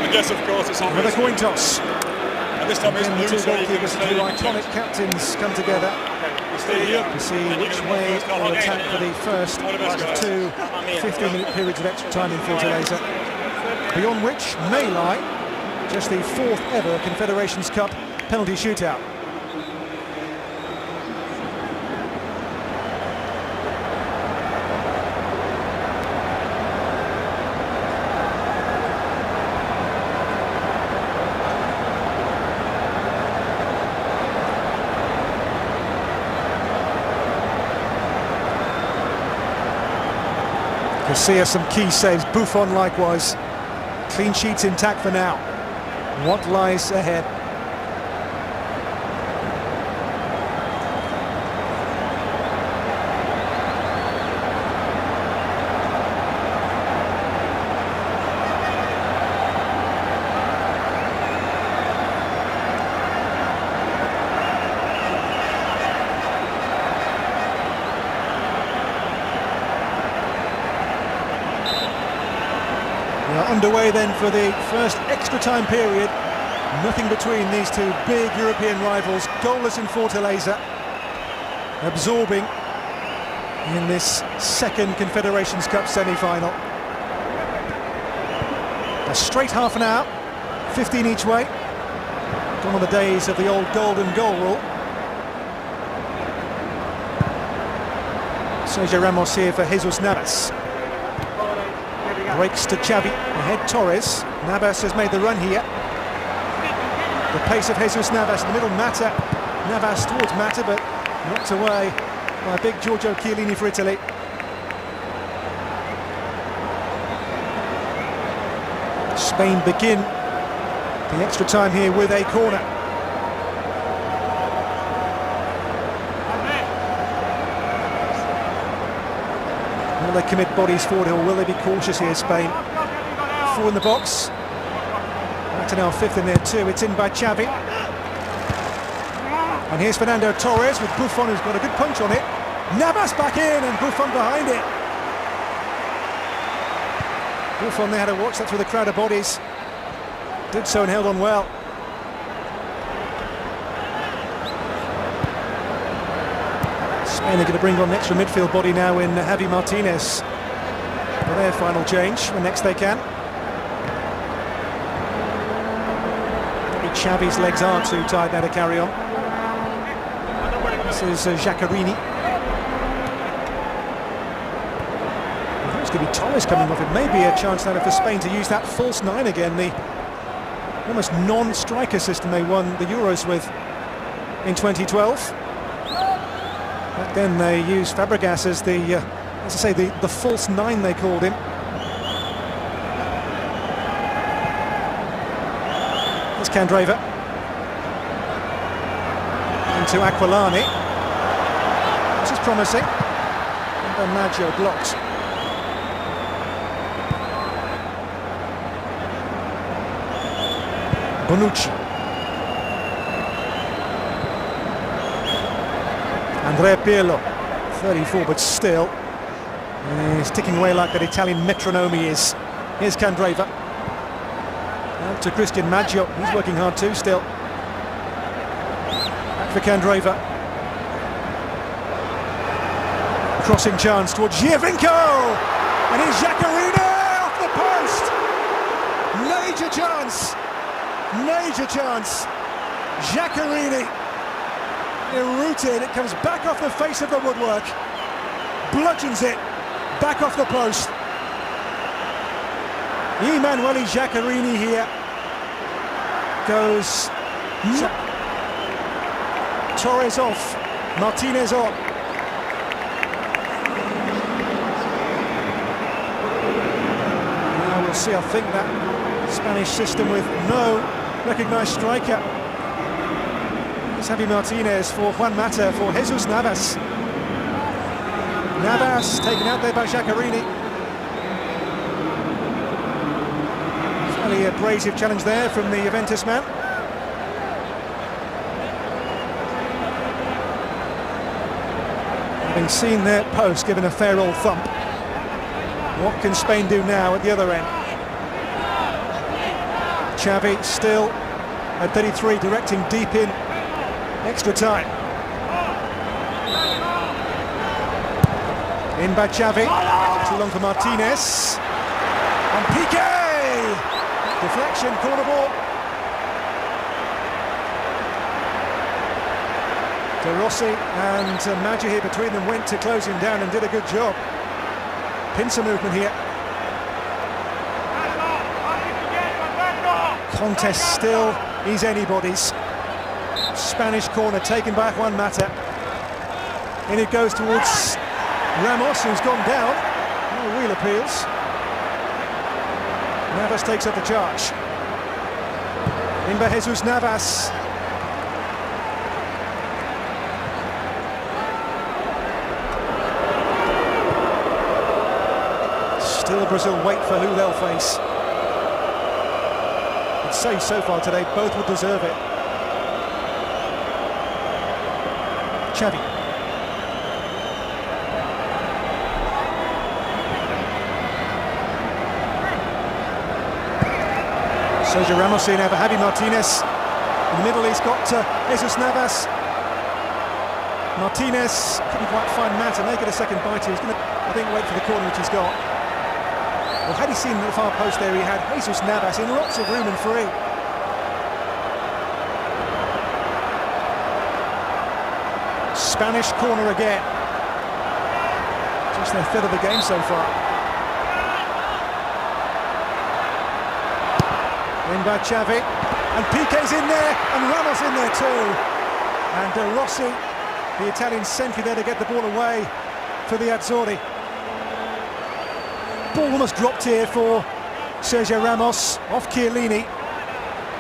I guess, of course, it's another coin toss. And this time it's the two goalkeepers, the two iconic captains, come together to see which way they'll attack for the first of two 15-minute periods of extra time in Fortaleza, beyond which may lie just the fourth ever Confederations Cup penalty shootout. Casillas some key saves, Buffon likewise. Clean sheets intact for now. What lies ahead? Underway then for the first extra time period. Nothing between these two big European rivals. Goalless in Fortaleza, absorbing in this second Confederations Cup semi-final. A straight half an hour, 15 each way. Gone are the days of the old golden goal rule. Sergio Ramos here for Jesus Navas. Breaks to Xavi, ahead Torres. Navas has made the run here. The pace of Jesus Navas in the middle, Mata. Navas towards Mata, but knocked away by big Giorgio Chiellini for Italy. Spain begin the extra time here with a corner. Will they commit bodies forward, or will they be cautious here, Spain? Four in the box. Martinelli fifth in there too. It's in by Xavi. And here's Fernando Torres with Buffon, who's got a good punch on it. Navas back in and Buffon behind it. Buffon, they had to watch that through the crowd of bodies. Did so and held on well. Spain are going to bring on an extra midfield body now in Javi Martinez for their final change when next they can. Xavi's legs are too tight now to carry on. This is Giaccherini. It's going to be Torres coming off. It may be a chance now for Spain to use that false nine again, the almost non-striker system they won the Euros with in 2012. Back then they used Fabregas as the, as I say, the false nine they called him. There's Candreva. Into Aquilani. This is promising. And then Maggio blocked. Bonucci. Andrea Pirlo, 34, but still he's ticking away like that Italian metronome he is. Here's Candreva. Out to Christian Maggio, he's working hard too still. Back for Candreva. Crossing chance towards Giovinco! And here's Giaccherini off the post! Major chance! Major chance! Giaccherini, rooted, it comes back off the face of the woodwork, bludgeons it back off the post. Emanuele Giaccherini here goes Torres off, Martinez on. Now we'll see, I think, that Spanish system with no recognised striker. Javi Martinez for Juan Mata, for Jesus Navas. Navas taken out there by Giaccherini. Fairly abrasive challenge there from the Juventus man. Having seen their post given a fair old thump, what can Spain do now at the other end? Xavi still at 33, directing deep in extra time. In by Xavi, too long for Martinez, and Piqué! Deflection, corner ball. De Rossi and Maggi here between them went to close him down and did a good job. Pincer movement here. Contest still is anybody's. Spanish corner taken by Juan Mata. In it goes towards Ramos, who's gone down. No real appeals. Navas takes up the charge. In by Jesus Navas. Still Brazil wait for who they'll face. I'd say so far today both would deserve it. Xavi. Sergio Ramos in over Javi Martinez. In the middle he's got Jesus Navas. Martinez couldn't quite find Mata, make it a second bite. He was going to, I think, wait for the corner which he's got. Well, had he seen the far post there, he had Jesus Navas in lots of room and free. Spanish corner again. Just their third of the game so far. In by Xavi, and Piqué's in there, and Ramos in there too. And De Rossi, the Italian sentry there to get the ball away for the Azzurri. Ball almost dropped here for Sergio Ramos, off Chiellini.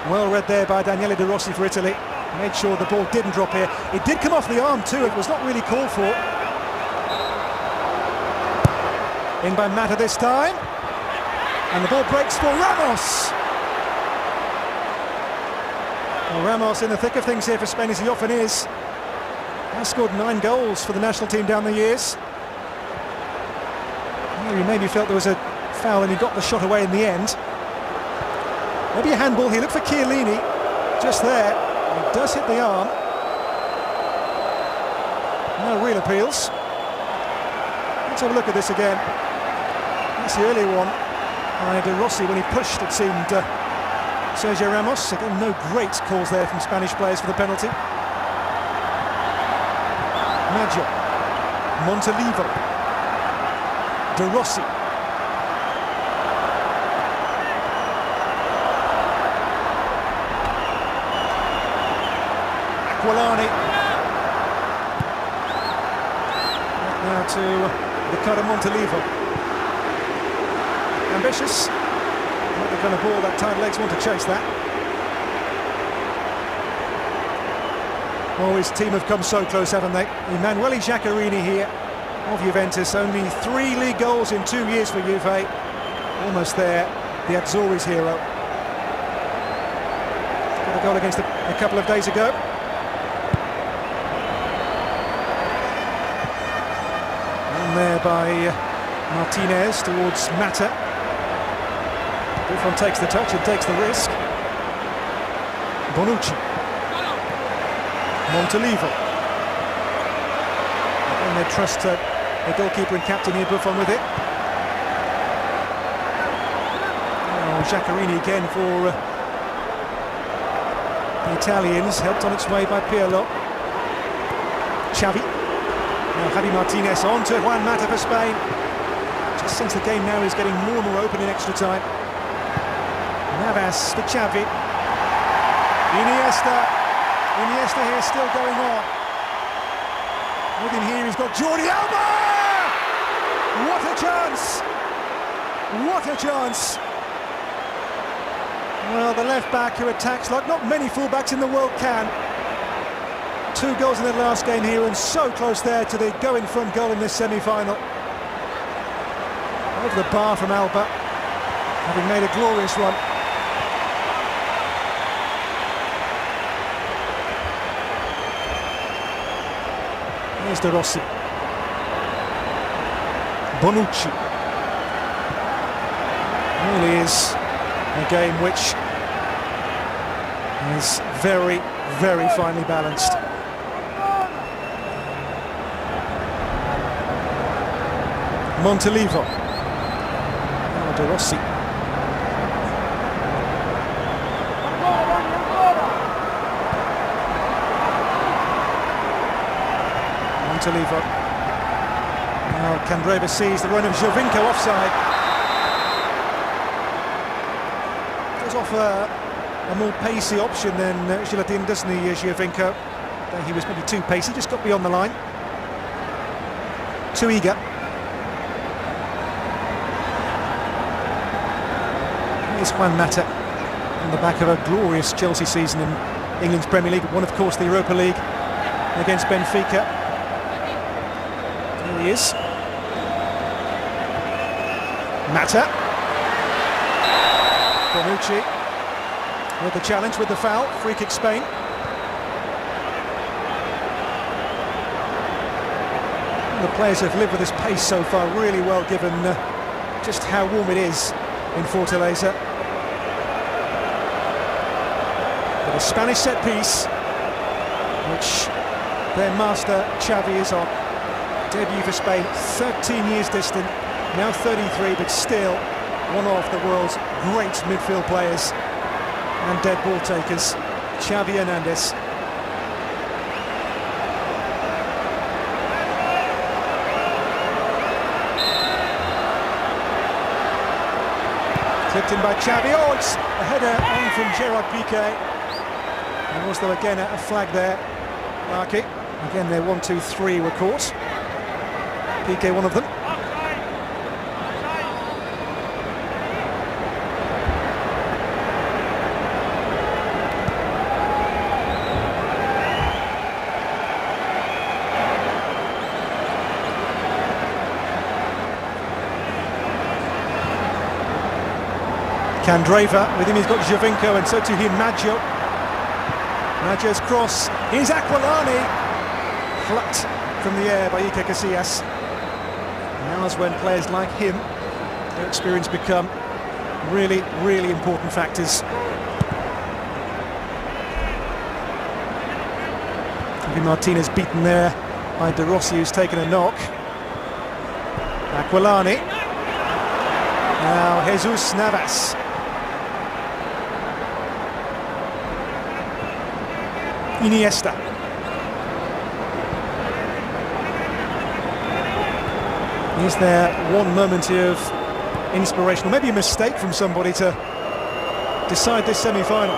Well read there by Daniele De Rossi for Italy. Made sure the ball didn't drop here. It did come off the arm too, it was not really called for. In by Mata this time. And the ball breaks for Ramos. Well, Ramos in the thick of things here for Spain, as he often is. Has scored 9 goals for the national team down the years. He maybe felt there was a foul and he got the shot away in the end. Maybe a handball. He looked for Chiellini just there. He does hit the arm. No real appeals. Let's have a look at this again. That's the earlier one by De Rossi when he pushed, it seemed, Sergio Ramos. Again, no great calls there from Spanish players for the penalty. Maggio, Montolivo, De Rossi. Aquilani. Now to Ricardo Montolivo. Ambitious. Not the kind of ball that tight legs want to chase that. Oh, his team have come so close, haven't they? Emanuele Giaccherini here of Juventus. Only 3 league goals in 2 years for Juve. Almost there, the Azzurri's hero. Got a goal against a couple of days ago. And there by Martinez towards Mata. Buffon takes the touch and takes the risk. Bonucci. Montolivo. And they trust the goalkeeper and captain here, Buffon, with it. Oh, Giaccherini again for the Italians, helped on its way by Pirlo. Xavi. Now Javi Martinez on to Juan Mata for Spain. Just since the game now is getting more and more open in extra time. Navas for Xavi. Iniesta here still going on. With him here, he's got Jordi Alba! What a chance! What a chance! Well, the left back who attacks like not many fullbacks in the world can. 2 goals in the last game here, and so close there to the go-in-front goal in this semi-final. Over the bar from Alba, having made a glorious run. Here's De Rossi. Bonucci. Really is a game which is very, very finely balanced. Montalivo. De Rossi. Montalivo. Now Candreva sees the run of Jovinko offside. Does offer a more pacey option than Gilardin, doesn't he, Jovinko? Though he was maybe too pacey, just got beyond the line. Too eager. Here's Juan Mata on the back of a glorious Chelsea season in England's Premier League. Won, of course, the Europa League against Benfica. Here he is. Mata. Bonucci with the challenge, with the foul. Free kick Spain. The players have lived with this pace so far really well, given just how warm it is in Fortaleza. But a Spanish set piece, which their master Xavi is on. Debut for Spain, 13 years distant, now 33, but still one of the world's great midfield players and dead ball takers, Xavi Hernandez. Clipped in by Xavi. Oh, it's a header on from Gerard Piqué. And was there again a flag there? Marky. Again, their 1, 2, 3 were caught. Piqué, one of them. Candreva, with him he's got Jovinko, and so to him Maggio. Maggio's cross, here's Aquilani, plucked from the air by Iker Casillas. Now is when players like him, their experience become really, really important factors. Martinez beaten there by De Rossi, who's taken a knock. Aquilani. Now Jesus Navas. Iniesta. Is there one moment of inspiration, or maybe a mistake from somebody to decide this semi-final?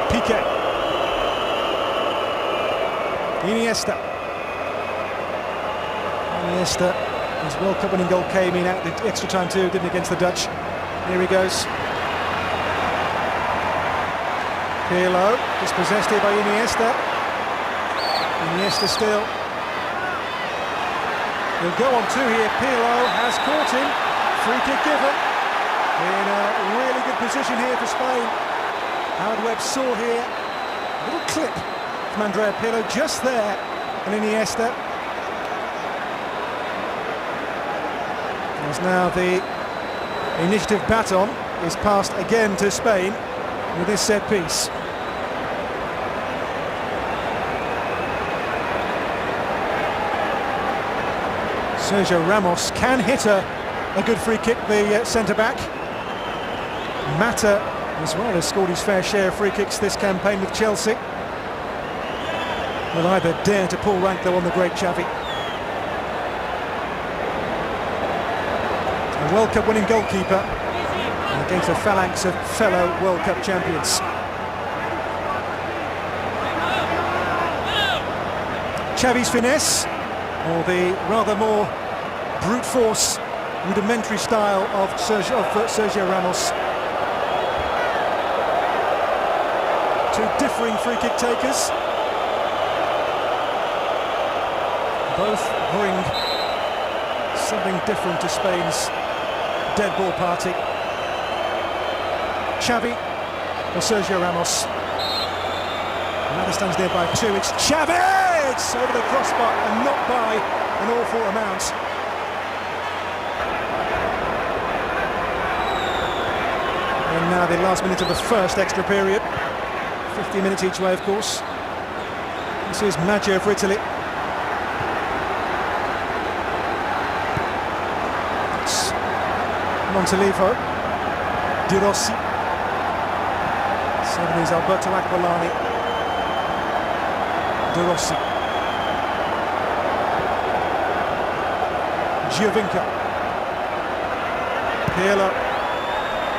Piqué. Iniesta. His World Cup winning goal came in at the extra time too, didn't it, against the Dutch? Here he goes. Pirlo, dispossessed here by Iniesta. Iniesta still. He'll go on two here. Pirlo has caught him. Free kick given. In a really good position here for Spain. Howard Webb saw here. A little clip from Andrea Pirlo just there. And Iniesta. As now the initiative baton is passed again to Spain with this set piece. Sergio Ramos can hit a good free kick, the centre-back. Mata as well has scored his fair share of free kicks this campaign with Chelsea. Will either dare to pull rank though on the great Xavi. A World Cup winning goalkeeper against a phalanx of fellow World Cup champions. Xavi's finesse, or the rather more brute force, rudimentary style of Sergio Ramos. Two differing free kick takers. Both bring something different to Spain's dead ball party. Xavi or Sergio Ramos. Mata stands there by two. It's Xavi! It's over the crossbar and not by an awful amount. And now the last minute of the first extra period. 50 minutes each way, of course. This is Maggio for Italy. It's Montalivo, Di Rossi. 7 is Alberto Aquilani. Di Rossi. Giovinco. Pirlo.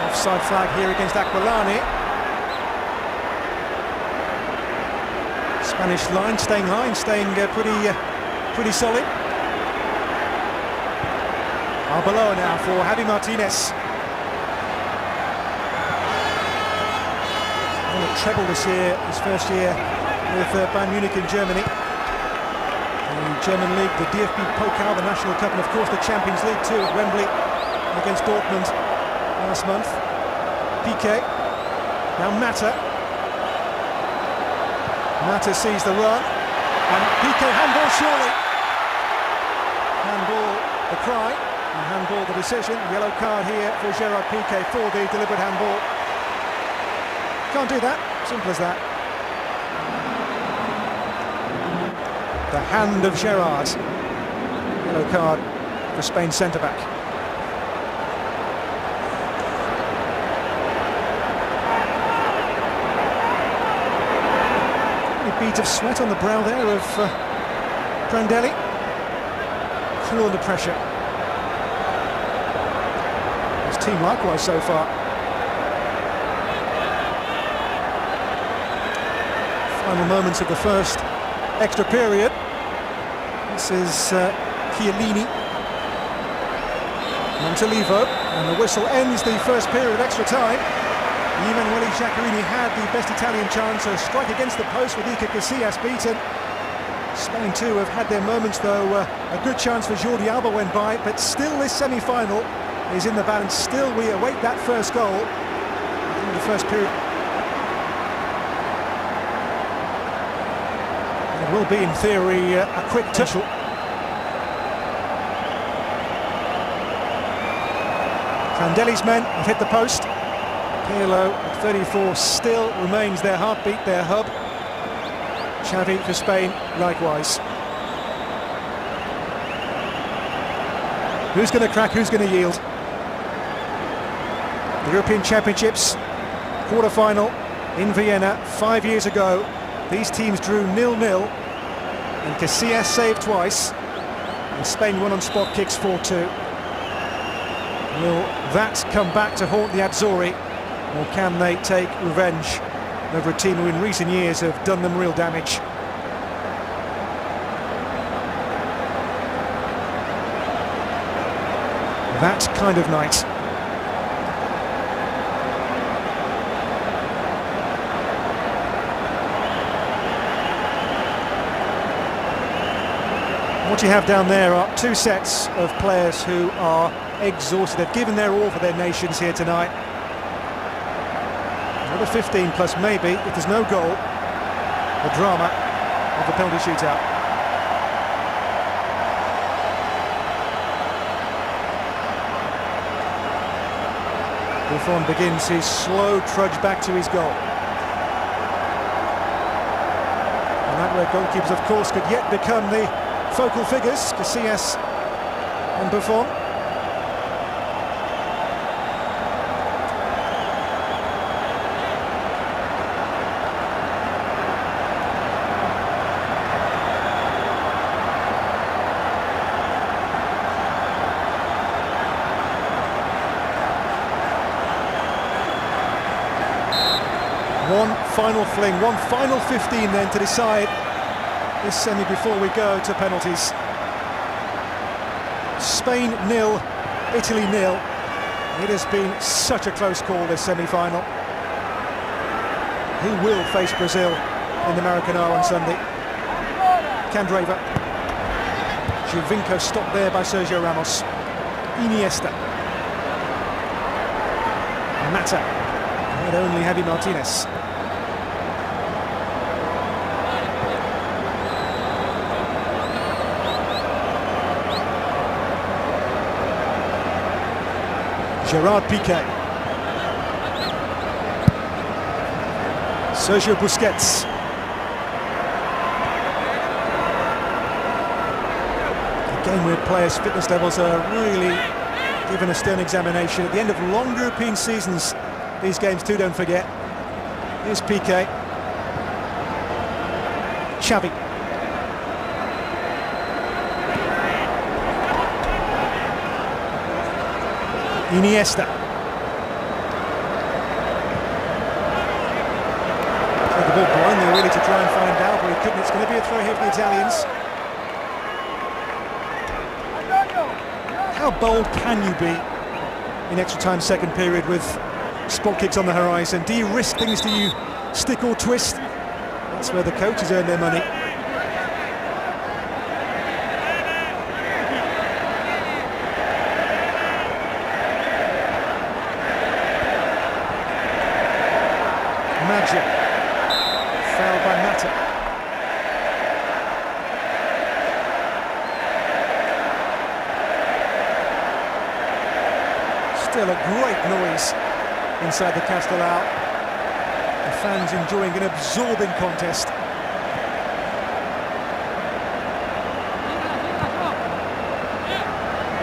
Offside flag here against Aquilani. Spanish line staying high and staying pretty solid. Arbeloa now for Javi Martinez. Won a treble this year, his first year with Bayern Munich in Germany. The German League, the DFB Pokal, the National Cup, and of course the Champions League too at Wembley against Dortmund last month. Piqué, now Mata. Mata sees the run, and Piqué handball surely. Handball the cry, and handball the decision. Yellow card here for Gerard Piqué for the deliberate handball. Can't do that, simple as that. The hand of Gerard. Yellow card for Spain's centre-back. A beat of sweat on the brow there of Prandelli. Cool under pressure. His team likewise so far. Final moments of the first extra period. This is Chiellini. Montalivo, and the whistle ends the first period extra time. Emanuele Giaccherini had the best Italian chance, a strike against the post with Iker Casillas beaten. Spain too have had their moments though. A good chance for Jordi Alba went by, but still this semi-final is in the balance. Still we await that first goal in the first period. It will be in theory a quick touch. Prandelli's men have hit the post. Pirlo at 34 still remains their heartbeat, their hub. Xavi for Spain likewise. Who's going to crack, who's going to yield? The European Championships quarter-final in Vienna 5 years ago. These teams drew 0-0 and Casillas saved twice and Spain won on spot kicks 4-2. Will that come back to haunt the Azzurri, or can they take revenge over a team who in recent years have done them real damage? That kind of night. What you have down there are two sets of players who are exhausted. They've given their all for their nations here tonight. Another 15 plus maybe, if there's no goal, the drama of the penalty shootout. Buffon begins his slow trudge back to his goal. And that where goalkeepers of course could yet become the focal figures, Casillas and Buffon. One final fling, one final 15 then to decide this semi before we go to penalties. Spain 0, Italy 0. It has been such a close call, this semi-final. Who will face Brazil in the Maracanã on Sunday? Candreva. Giovinco stopped there by Sergio Ramos. Iniesta. Mata. And only Javi Martinez. Gerard Piqué. Sergio Busquets. A game where players' fitness levels are really given a stern examination. At the end of long European seasons, these games too, don't forget. Here's Piqué. Xavi. Iniesta. Played the ball blindly really to try and find out, but he couldn't. It's going to be a throw here for the Italians. How bold can you be in extra time second period with spot kicks on the horizon? Do you risk things? Do you stick or twist? That's where the coaches earn their money. Magic. Foul by Mata. Still a great noise inside the Castellao. The fans enjoying an absorbing contest.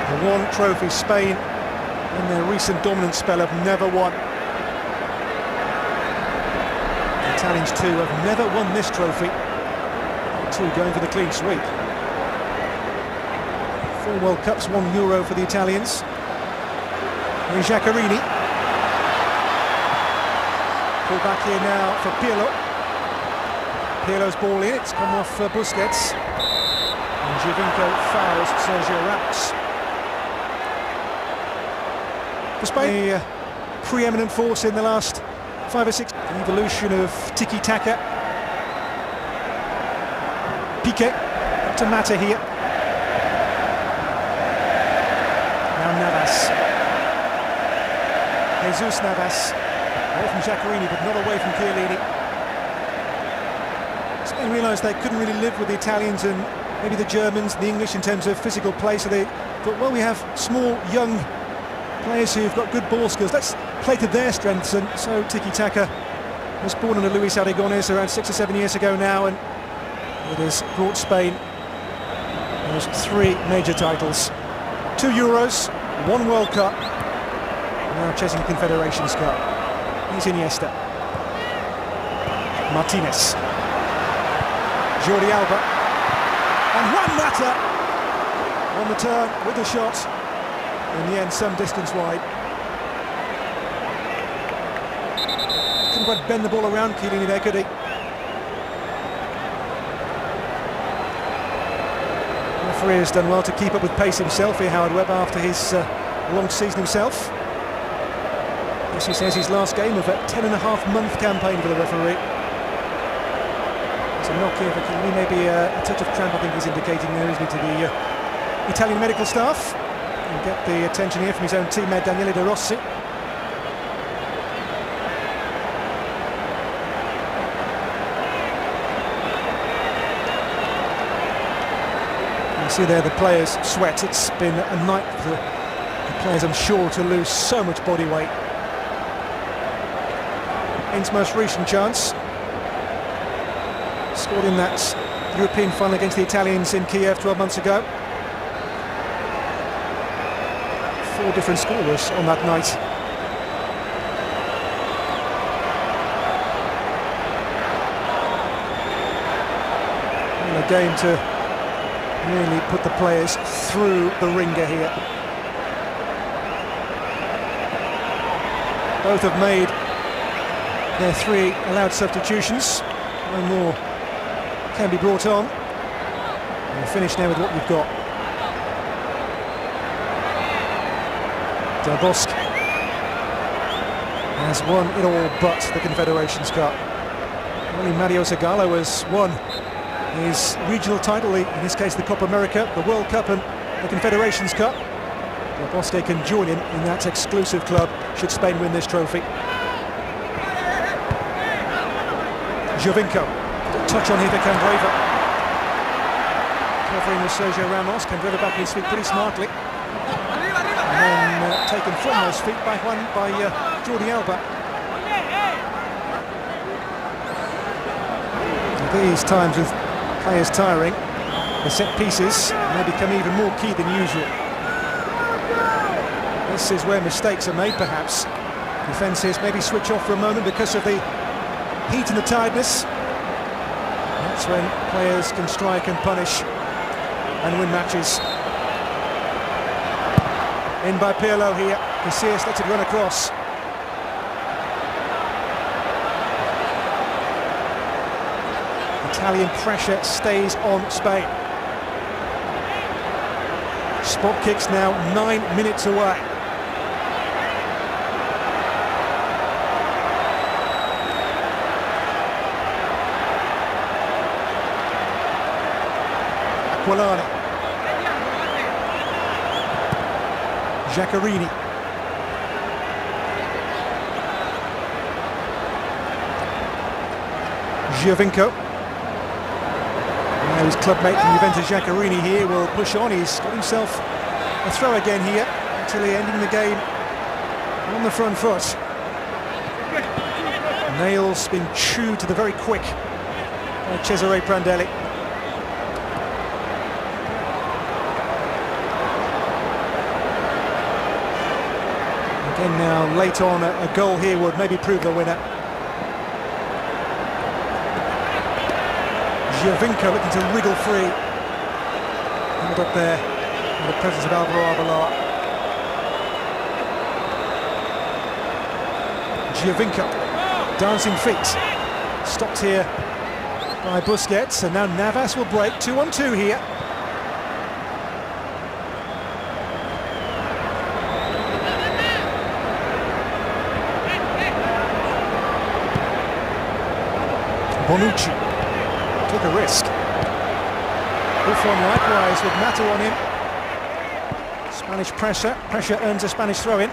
The one trophy Spain in their recent dominant spell have never won. The Italians too have never won this trophy. Two going for the clean sweep. 4 World Cups, 1 Euro for the Italians. Here's Giaccherini. Pull back here now for Pirlo. Pirlo's ball in, it's come off Busquets. And Giovinco fouls Sergio Ramos. For Spain, a preeminent force in the last 5 or 6. The evolution of tiki-taka. Piqué to Mata here. Now Navas. Jesus Navas. Away from Giaccherini, but not away from Chiellini. Spain realised they couldn't really live with the Italians and maybe the Germans, the English in terms of physical play, so they thought, well, we have small, young players who've got good ball skills. Let's play to their strengths, and so tiki-taka was born under Luis Aragonés around 6 or 7 years ago now, and it has brought Spain those 3 major titles. 2 Euros, 1 World Cup, now chasing the Confederations Cup. Here's Iniesta. Martinez. Jordi Alba. And Juan Mata on the turn with the shot. In the end, some distance wide. Couldn't quite bend the ball around Chiellini there, could he? The referee has done well to keep up with pace himself here, Howard Webb, after his long season himself. As he says, his last game of a 10.5-month campaign for the referee. It's a knock here for Chiellini, maybe a touch of cramp, I think he's indicating there, isn't he, to the Italian medical staff. And get the attention here from his own teammate Daniele De Rossi. You see there the players sweat. It's been a night for the players, I'm sure, to lose so much body weight. Spain's most recent chance, scored in that European final against the Italians in Kiev 12 months ago. 4 different scorers on that night. And a game to really put the players through the ringer here. Both have made their 3 allowed substitutions. No more can be brought on. And we'll finish now with what we've got. Del Bosque has won it all but the Confederations Cup. Only Mario Zagallo has won his regional title, in this case the Copa America, the World Cup and the Confederations Cup. Del Bosque can join him in that exclusive club should Spain win this trophy. Giovinco, touch on here for Candreva. Covering with Sergio Ramos, Candreva back on his feet pretty smartly. And then taken from those feet by Jordi Alba. These times with players tiring, the set pieces may become even more key than usual. This is where mistakes are made, perhaps. Defences maybe switch off for a moment because of the heat and the tiredness. That's when players can strike and punish and win matches. In by Pirlo here. Casillas lets it run across. Italian pressure stays on Spain. Spot kicks now 9 minutes away. Aquilani. Giaccherini. Giovinco. Now his clubmate from Juventus, Giaccherini, here will push on. He's got himself a throw again here, actually ending the game on the front foot. Nails been chewed to the very quick by Cesare Prandelli. Again now, late on, a goal here would maybe prove the winner. Giovinco looking to wriggle free. Held up there in the presence of Alvaro Arbeloa. Giovinco, dancing feet. Stopped here by Busquets, and now Navas will break. 2-on-2 here. Bonucci took a risk. Buffon likewise with Mata on him. Spanish pressure earns a Spanish throw-in.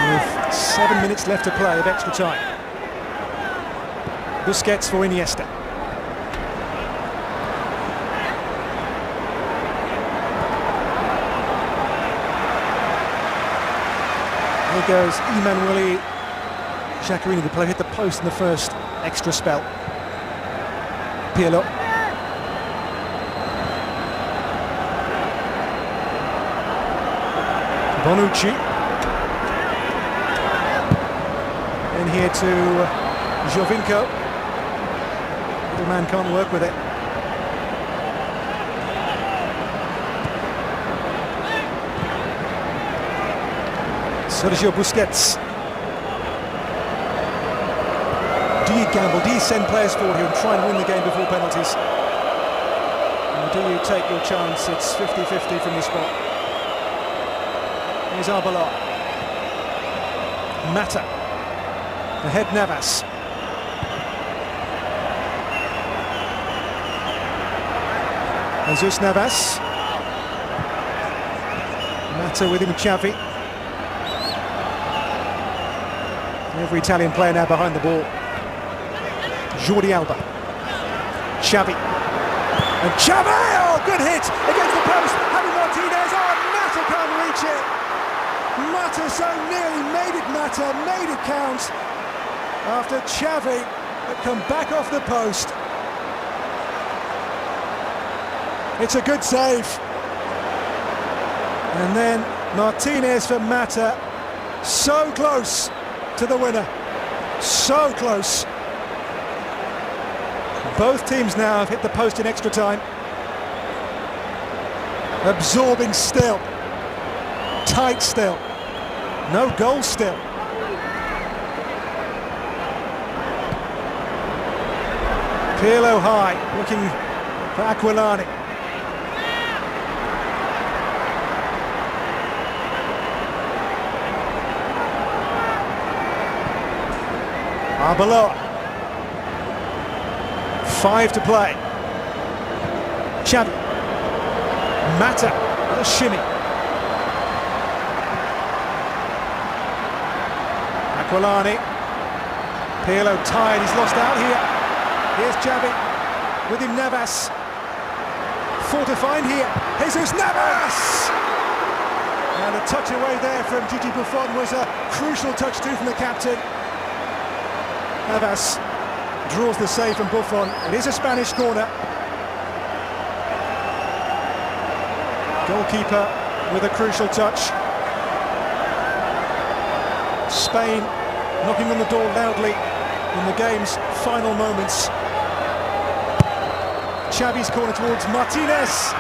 With 7 minutes left to play of extra time. Busquets for Iniesta. Here goes Emanuele Giaccherini. The player hit the post in the first extra spell. Pirlo. Bonucci. In here to Giovinco. The man can't work with it. Sergio Busquets. Do you gamble? Do you send players forward here and try and win the game before penalties? Or do you take your chance? It's 50-50 from the spot. Here's Arbeloa. Mata. Ahead Navas. Jesus Navas. Mata with him, Xavi. Every Italian player now behind the ball. Jordi Alba. Xavi. And Xavi! Oh, good hit against the post. Javi Martinez. Oh, Mata can't reach it. Mata so nearly made it count. After Xavi had come back off the post. It's a good save. And then Martinez for Mata. So close to the winner. So close. Both teams now have hit the post in extra time. Absorbing still. Tight still. No goal still. Pirlo high, looking for Aquilani. Arbeloa. 5 to play. Xavi. Mata. A shimmy. Aquilani. Pirlo tired, he's lost out here. Here's Xavi. With him Navas. 4 to find here. Jesus Navas! And a touch away there from Gigi Buffon was a crucial touch too from the captain. Navas draws the save from Buffon. It is a Spanish corner. Goalkeeper with a crucial touch. Spain knocking on the door loudly in the game's final moments. Xavi's corner towards Martinez,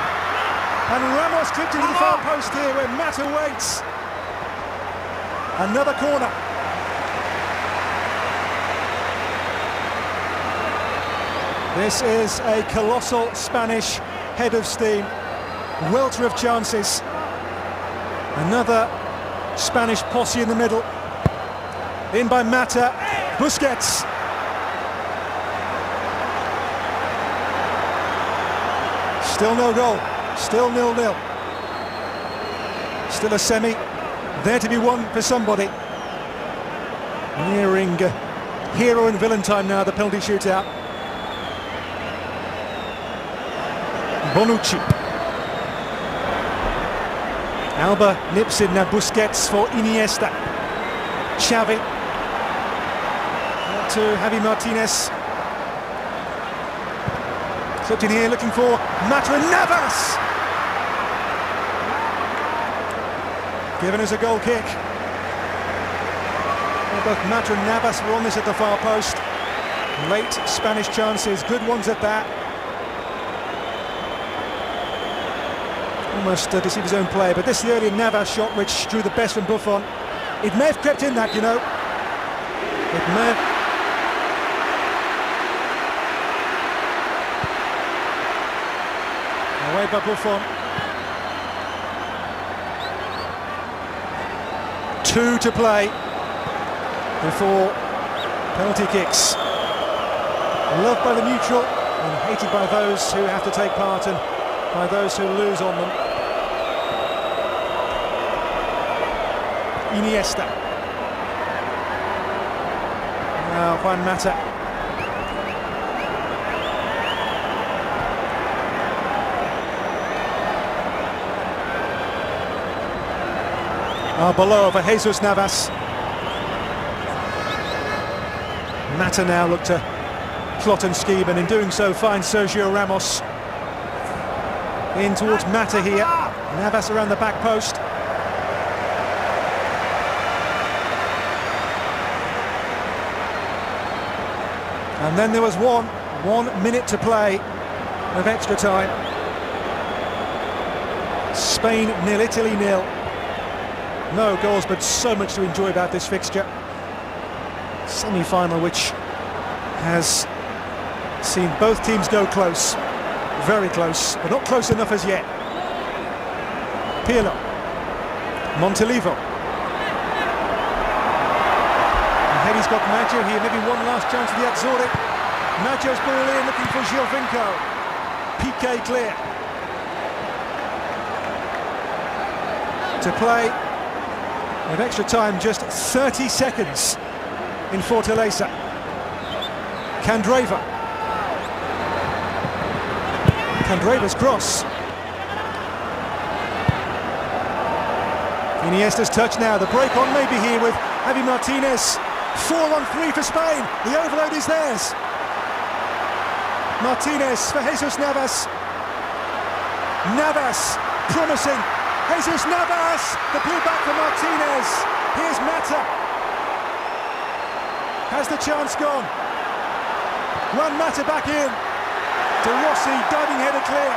and Ramos clipped into the far post here where Mata waits. Another corner. This is a colossal Spanish head of steam, welter of chances. Another Spanish posse in the middle. In by Mata, Busquets. Still no goal, still 0-0. Still a semi, there to be won for somebody. Nearing hero and villain time now, the penalty shootout. Bonucci. Alba nips in now, Busquets for Iniesta. Xavi. To Javi Martinez. Slipped in here looking for Mata and Navas. Given us a goal kick. Well, both Mata and Navas were on this at the far post. Late Spanish chances, good ones at that. Almost deceived his own play, but this is the earlier Navas shot which drew the best from Buffon. It may have crept in that, you know. It may have. Away by Buffon. 2 to play before penalty kicks. Loved by the neutral and hated by those who have to take part and by those who lose on them. Iniesta. Now Juan Mata. Below for Jesus Navas. Mata now looked to plot and scheme, and in doing so finds Sergio Ramos. In towards Mata here. Navas around the back post. And then there was 1 minute to play of extra time. Spain 0, Italy 0. No goals, but so much to enjoy about this fixture. Semi-final which has seen both teams go close. Very close, but not close enough as yet. Pirlo. Montelivo. And he's got Maggio here, maybe one last chance for the Azzurri. Maggio's ball in, looking for Giovinco. Piqué clear. To play with extra time, just 30 seconds in Fortaleza. Candreva's cross. Iniesta's touch now, the break on maybe here with Javi Martinez. 4-on-3 for Spain, the overload is theirs. Martinez for Jesus Navas. Navas, promising. Jesus Navas, the pull back for Martinez. Here's Mata. Has the chance gone? Juan Mata back in. De Rossi, diving header clear.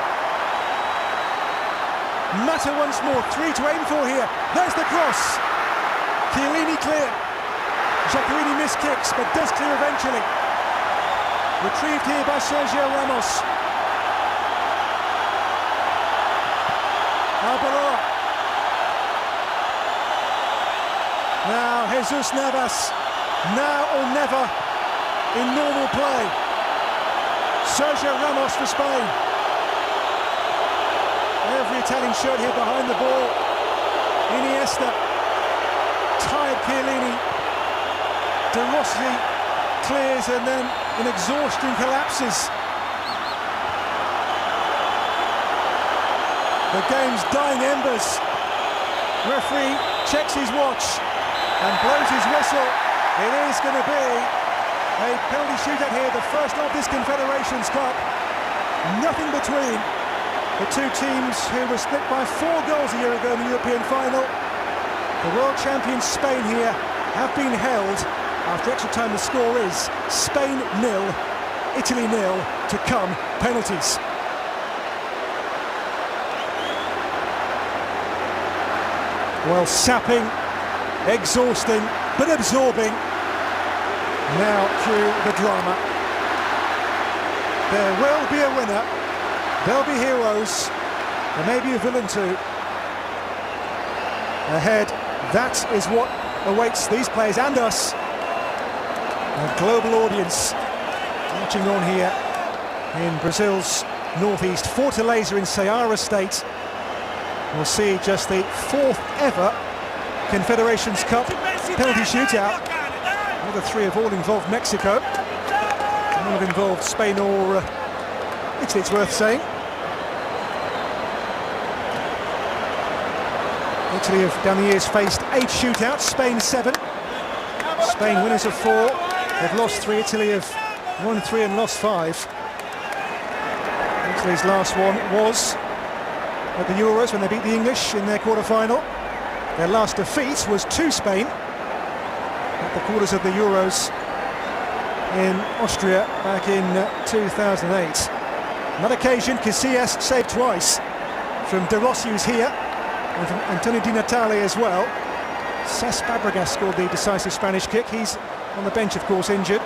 Mata once more, 3 to aim for here. There's the cross. Chiellini clear. Giaccherini missed kicks, but does clear eventually. Retrieved here by Sergio Ramos. Arbeloa. Now Jesus Navas. Now or never in normal play. Sergio Ramos for Spain. Every Italian shirt here behind the ball. Iniesta. Tired Chiellini. De Rossi clears and then in exhaustion collapses. The game's dying embers. Referee checks his watch and blows his whistle. It is going to be A penalty shootout here, the first of this Confederations Cup. Nothing between the two teams who were split by 4 goals a year ago in the European final. The world champions Spain here have been held. After extra time, the score is Spain 0, Italy 0 to come penalties. Well, sapping, exhausting, but absorbing. Now cue the drama. There will be a winner, there'll be heroes, there may be a villain too. Ahead, that is what awaits these players and us. A global audience watching on here in Brazil's northeast, Fortaleza in Ceará state. We'll see just the 4th ever Confederations Cup penalty shootout. The other 3 have all involved Mexico. None have involved Spain or Italy, it's worth saying. Italy have down the years faced 8 shootouts, Spain 7. Spain winners of 4, they've lost 3. Italy have won 3 and lost 5. Italy's last one was at the Euros when they beat the English in their quarter-final. Their last defeat was to Spain at the quarters of the Euros in Austria back in 2008. On that occasion, Casillas saved twice from De Rossi, who's here, and from Antonio Di Natale as well. Cesc Fabregas scored the decisive Spanish kick. He's on the bench, of course, injured.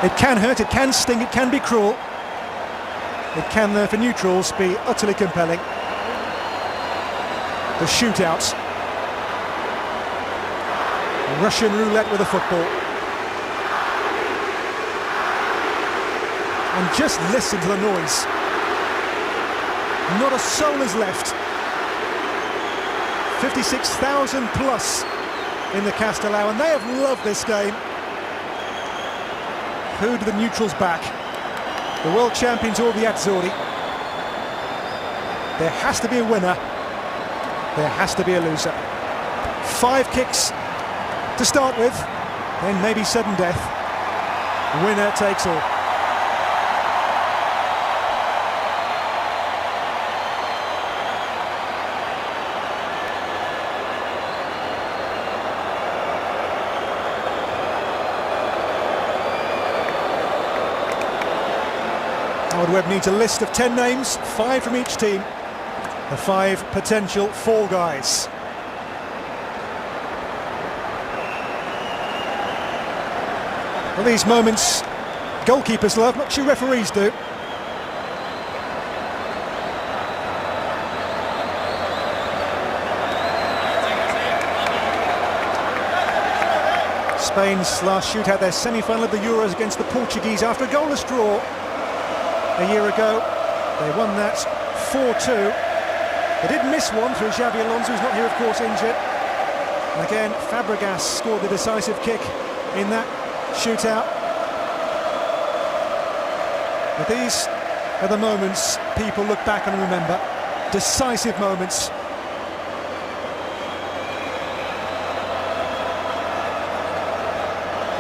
It can hurt, it can sting, it can be cruel. It can, for neutrals, be utterly compelling. The shootout. Russian roulette with a football. And just listen to the noise. Not a soul is left. 56,000 plus in the Castelao, and they have loved this game. Who do the neutrals back? The world champions or the Azzurri? There has to be a winner. There has to be a loser. 5 kicks to start with, then maybe sudden death. Winner takes all. Howard Webb needs a list of 10 names, 5 from each team. The 5 potential fall guys. Well, these moments goalkeepers love, not sure referees do. Spain's last shootout, their semi-final of the Euros against the Portuguese after a goalless draw a year ago. They won that 4-2. They did miss one through Xabi Alonso, who's not here, of course, injured. And again, Fabregas scored the decisive kick in that shootout. But these are the moments people look back and remember. Decisive moments.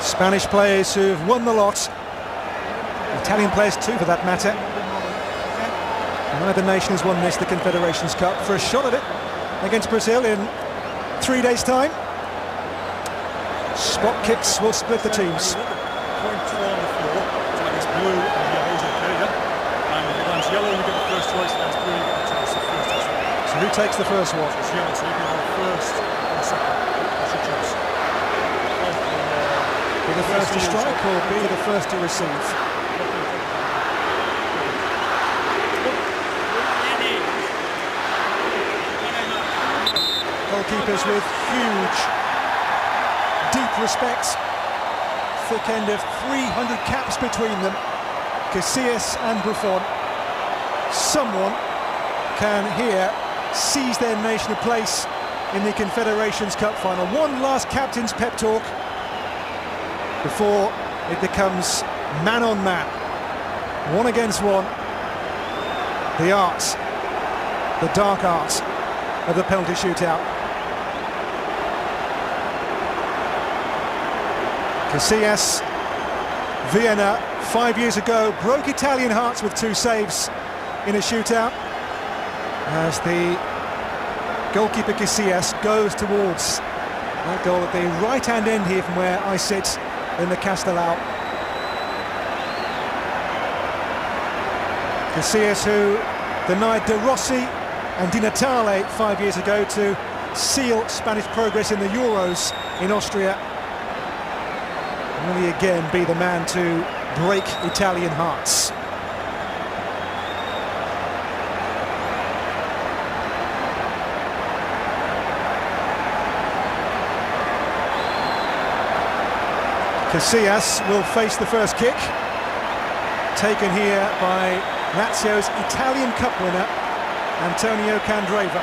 Spanish players who've won the lot. Italian players too, for that matter. Neither nation has won this, the Confederations Cup, for a shot at it against Brazil in 3 days' time. Spot kicks will split the teams. Point 2 on the floor. It's blue and yellow, is okay, yeah? And if it lands yellow, you get the first choice. If it's blue, you get the choice. So who takes the first one? It's yellow, so you can have first and second. That's your choice. Be the first to strike or be the first to receive? Goalkeepers with huge, deep respect. Thick end of 300 caps between them. Casillas and Buffon. Someone can here seize their nation a place in the Confederations Cup final. One last captain's pep talk before it becomes man on man. 1 against 1. The art, the dark art of the penalty shootout. Casillas, Vienna, 5 years ago, broke Italian hearts with 2 saves in a shootout, as the goalkeeper Casillas goes towards that goal at the right-hand end here from where I sit in the Castellao. Casillas, who denied De Rossi and Di Natale 5 years ago to seal Spanish progress in the Euros in Austria, will he again be the man to break Italian hearts? Casillas will face the first kick, taken here by Lazio's Italian Cup winner, Antonio Candreva.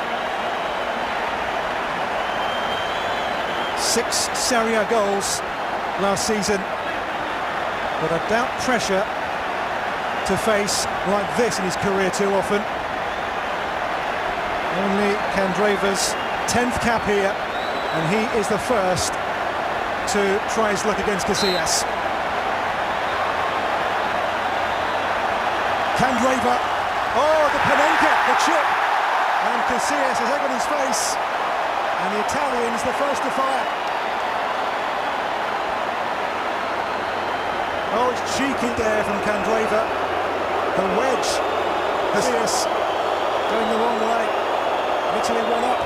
6 Serie A goals last season, but I doubt pressure to face like this in his career too often. Only Candreva's 10th cap here, and he is the first to try his luck against Casillas. Candreva, oh, the Panenka, the chip, and Casillas has egg on his face, and the Italian's the first to fire. Oh, it's cheeky there from Candreva. The wedge. Casillas going the wrong way. Italy 1 up.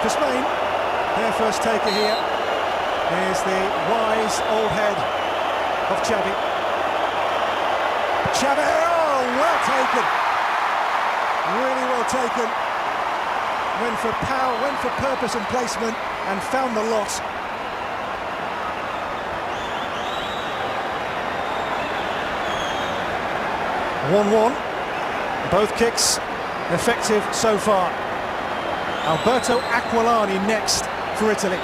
For Spain, their first taker here is the wise old head of Xavi. Xavi, oh, well taken. Really well taken. Went for power, went for purpose and placement, and found the lot. (1-1). Both kicks effective so far. Alberto Aquilani next for Italy.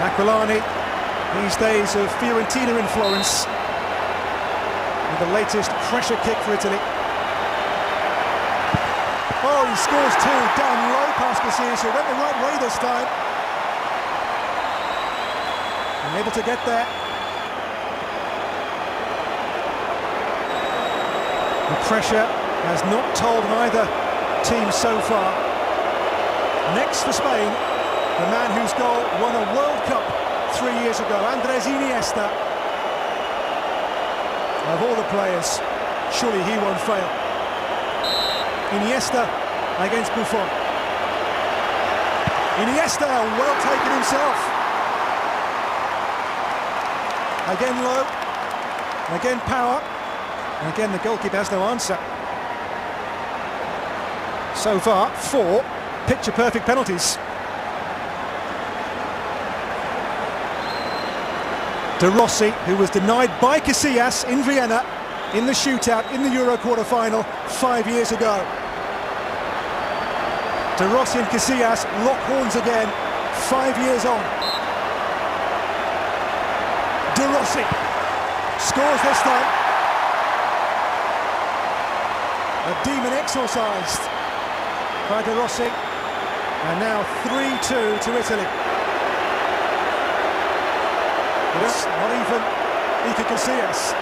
Aquilani, these days of Fiorentina in Florence, with the latest pressure kick for Italy. Oh, he scores 2 down low past Casillas, who went the right way this time. Unable to get there. The pressure has not told either team so far. Next for Spain, the man whose goal won a World Cup 3 years ago, Andres Iniesta. Of all the players, surely he won't fail. Iniesta against Buffon. Iniesta, well taken himself. Again low, again power, and again the goalkeeper has no answer. So far, 4 picture-perfect penalties. De Rossi, who was denied by Casillas in Vienna in the shootout in the Euro quarter-final 5 years ago. De Rossi and Casillas lock horns again, 5 years on. De Rossi scores this time. A demon exorcised by De Rossi, and now 3-2 to Italy. But it's not even Iker Casillas.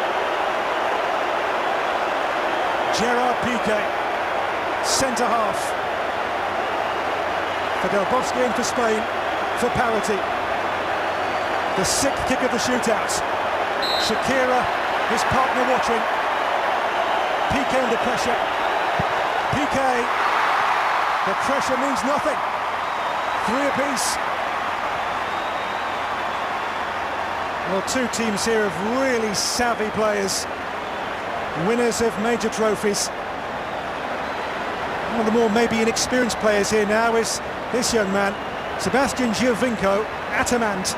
Gerard Piqué, centre half. For Del Bosque in for Spain, for parity. The 6th kick of the shootout. Shakira, his partner watching. Piqué under pressure. Piqué, the pressure means nothing. 3 apiece. Well, 2 teams here of really savvy players, winners of major trophies. One of the more maybe inexperienced players here now is this young man, Sebastian Giovinco, Atamant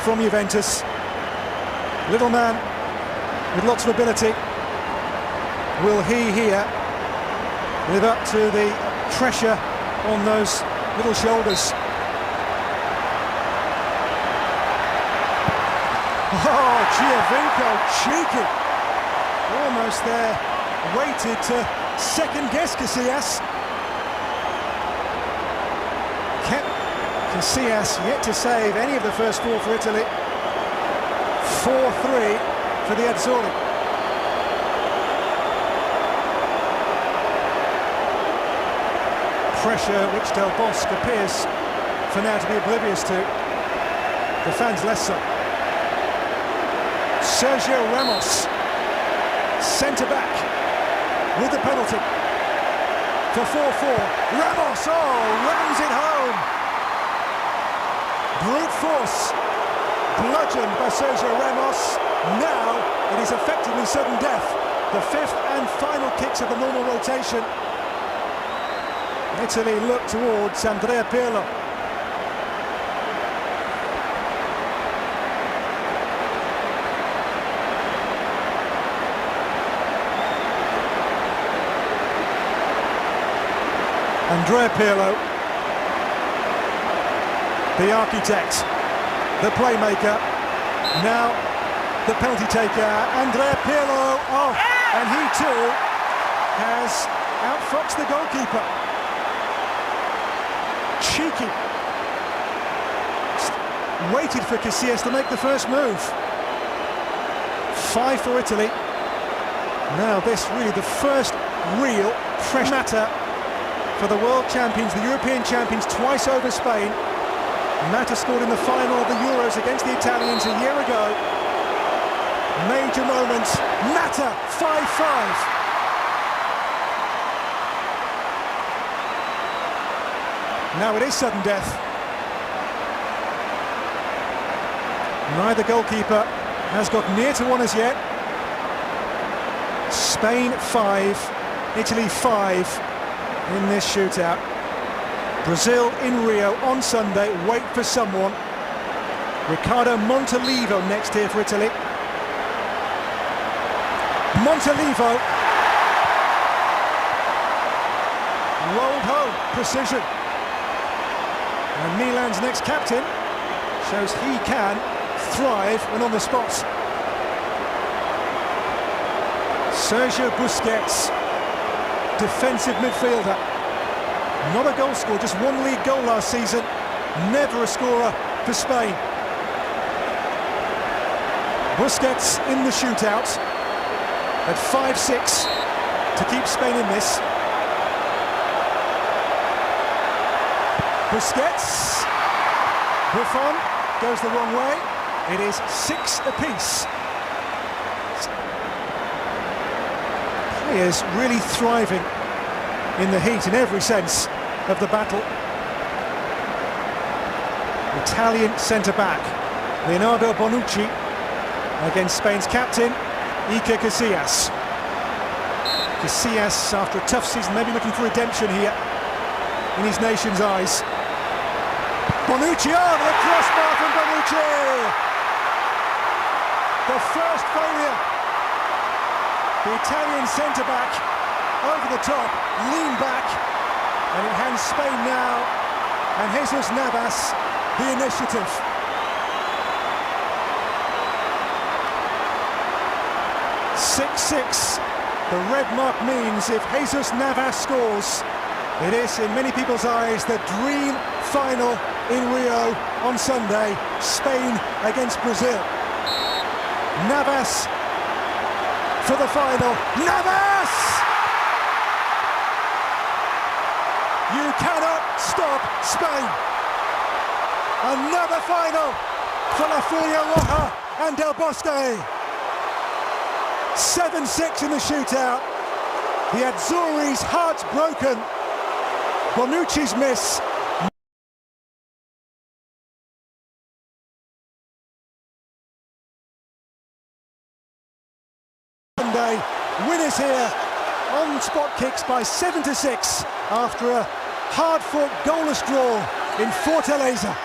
from Juventus. Little man with lots of ability. Will he here live up to the pressure on those little shoulders? Oh, Giovinco, cheeky. Almost there, waited to second guess Casillas. Kept Casillas yet to save any of the first four for Italy. 4-3 for the Azzurri. Pressure which Del Bosque appears for now to be oblivious to. The fans less so. Sergio Ramos, centre-back, with the penalty for 4-4. Ramos, rams it home. Brute force, bludgeoned by Sergio Ramos. Now it is effectively sudden death. The fifth and final kicks of the normal rotation. Italy look towards Andrea Pirlo. Andrea Pirlo, the architect, the playmaker, now the penalty taker, Andrea Pirlo, and he too has outfoxed the goalkeeper. Cheeky. Waited for Casillas to make the first move. 5 for Italy. Now this really the first real fresh matter for the world champions, the European champions, twice over Spain. Mata scored in the final of the Euros against the Italians a year ago. Major moment. Mata, 5-5. Now it is sudden death. Neither goalkeeper has got near to one as yet. Spain 5, Italy 5 in this shootout. Brazil in Rio on Sunday, wait for someone. Ricardo Montolivo next here for Italy. Montolivo rolled home, precision. And Milan's next captain shows he can thrive when on the spot. Sergio Busquets, defensive midfielder. Not a goal scorer, just one league goal last season. Never a scorer for Spain. Busquets in the shootout at 5-6 to keep Spain in this. Busquets, Buffon goes the wrong way. It is 6 apiece. Players really thriving in the heat in every sense of the battle. Italian centre-back Leonardo Bonucci against Spain's captain Iker Casillas. Casillas, after a tough season, maybe looking for redemption here in his nation's eyes. Bonucci, the crossbar from Bonucci! The first failure. The Italian centre-back over the top, lean back, and it hands Spain now, and Jesus Navas the initiative. (6-6). The red mark means if Jesus Navas scores, it is, in many people's eyes, the dream final in Rio on Sunday. Spain against Brazil. Navas for the final. Navas! You cannot stop Spain. Another final for La Furia Roja and Del Bosque. 7-6 in the shootout. The Azzurri's hearts broken. Bonucci's miss. Sunday, winners here on spot kicks by 7-6 after a hard-fought goalless draw in Fortaleza.